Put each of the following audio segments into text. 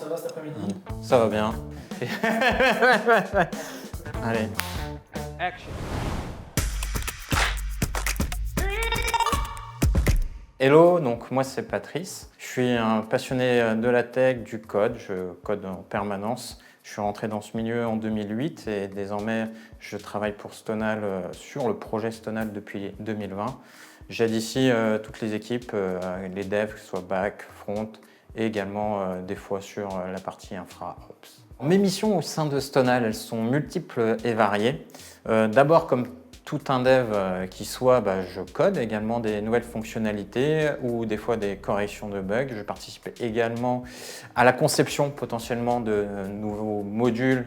va cet après-midi? Ça va bien. Allez. Action. Hello, donc moi c'est Patrice. Je suis un passionné de la tech, du code. Je code en permanence. Je suis rentré dans ce milieu en 2008 et désormais je travaille pour Stonal sur le projet Stonal depuis 2020. J'aide ici toutes les équipes, les devs, que ce soit back, front et également des fois sur la partie infra ops. Mes missions au sein de Stonal, elles sont multiples et variées. D'abord, comme tout un dev qui soit, je code également des nouvelles fonctionnalités ou des fois des corrections de bugs. Je participe également à la conception potentiellement de nouveaux modules,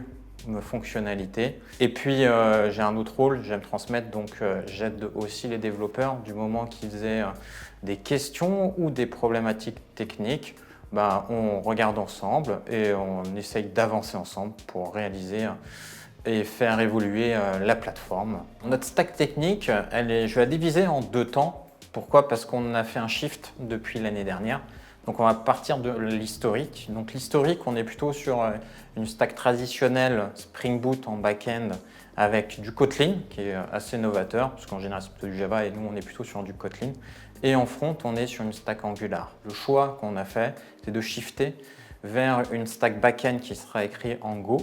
fonctionnalités. Et puis j'ai un autre rôle, j'aime transmettre, donc j'aide aussi les développeurs du moment qu'ils aient des questions ou des problématiques techniques. On regarde ensemble et on essaye d'avancer ensemble pour réaliser et faire évoluer la plateforme. Notre stack technique, je vais la diviser en deux temps. Pourquoi? Parce qu'on a fait un shift depuis l'année dernière. Donc on va partir de l'historique. Donc l'historique, on est plutôt sur une stack traditionnelle Spring Boot en back-end avec du Kotlin qui est assez novateur, parce qu'en général c'est plutôt du Java et nous on est plutôt sur du Kotlin. Et en front, on est sur une stack Angular. Le choix qu'on a fait, c'est de shifter vers une stack back-end qui sera écrite en Go,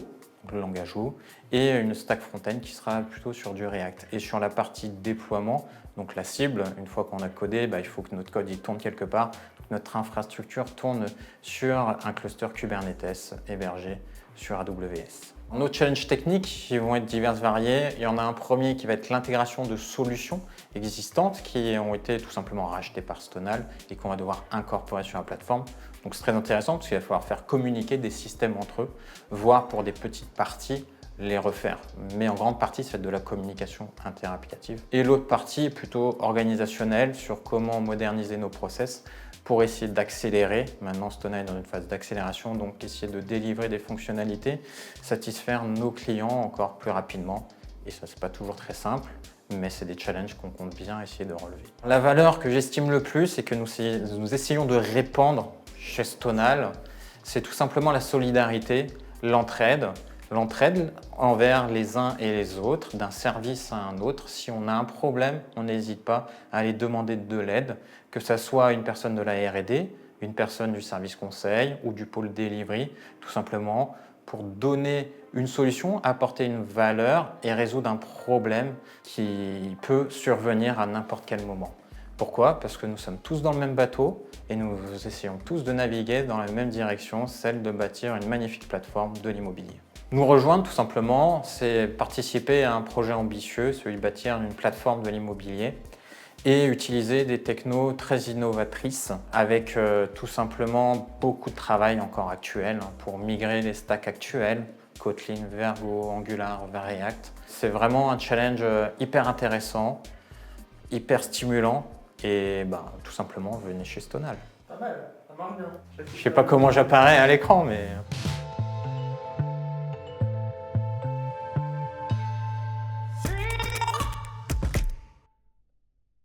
le langage Go, et une stack front-end qui sera plutôt sur du React. Et sur la partie déploiement, donc la cible, une fois qu'on a codé, il faut que notre code il tourne quelque part, que notre infrastructure tourne sur un cluster Kubernetes hébergé sur AWS. Nos challenges techniques ils vont être divers variés. Il y en a un premier qui va être l'intégration de solutions existantes qui ont été tout simplement rachetées par Stonal et qu'on va devoir incorporer sur la plateforme. Donc c'est très intéressant parce qu'il va falloir faire communiquer des systèmes entre eux, voire pour des petites parties les refaire. Mais en grande partie, c'est de la communication interapplicative. Et l'autre partie est plutôt organisationnelle sur comment moderniser nos process pour essayer d'accélérer. Maintenant, Stonal est dans une phase d'accélération, donc essayer de délivrer des fonctionnalités, satisfaire nos clients encore plus rapidement. Et ça, c'est pas toujours très simple, mais c'est des challenges qu'on compte bien essayer de relever. La valeur que j'estime le plus et que nous essayons de répandre chez Stonal, c'est tout simplement la solidarité, l'entraide. L'entraide envers les uns et les autres, d'un service à un autre. Si on a un problème, on n'hésite pas à aller demander de l'aide, que ce soit une personne de la R&D, une personne du service conseil ou du pôle delivery, tout simplement pour donner une solution, apporter une valeur et résoudre un problème qui peut survenir à n'importe quel moment. Pourquoi? Parce que nous sommes tous dans le même bateau et nous essayons tous de naviguer dans la même direction, celle de bâtir une magnifique plateforme de l'immobilier. Nous rejoindre tout simplement, c'est participer à un projet ambitieux, celui de bâtir une plateforme de l'immobilier et utiliser des technos très innovatrices avec tout simplement beaucoup de travail encore actuel pour migrer les stacks actuels, Kotlin vers Go, Angular vers React. C'est vraiment un challenge hyper intéressant, hyper stimulant et tout simplement venez chez Stonal. Pas mal, ça marche bien. Je sais pas comment j'apparais à l'écran mais...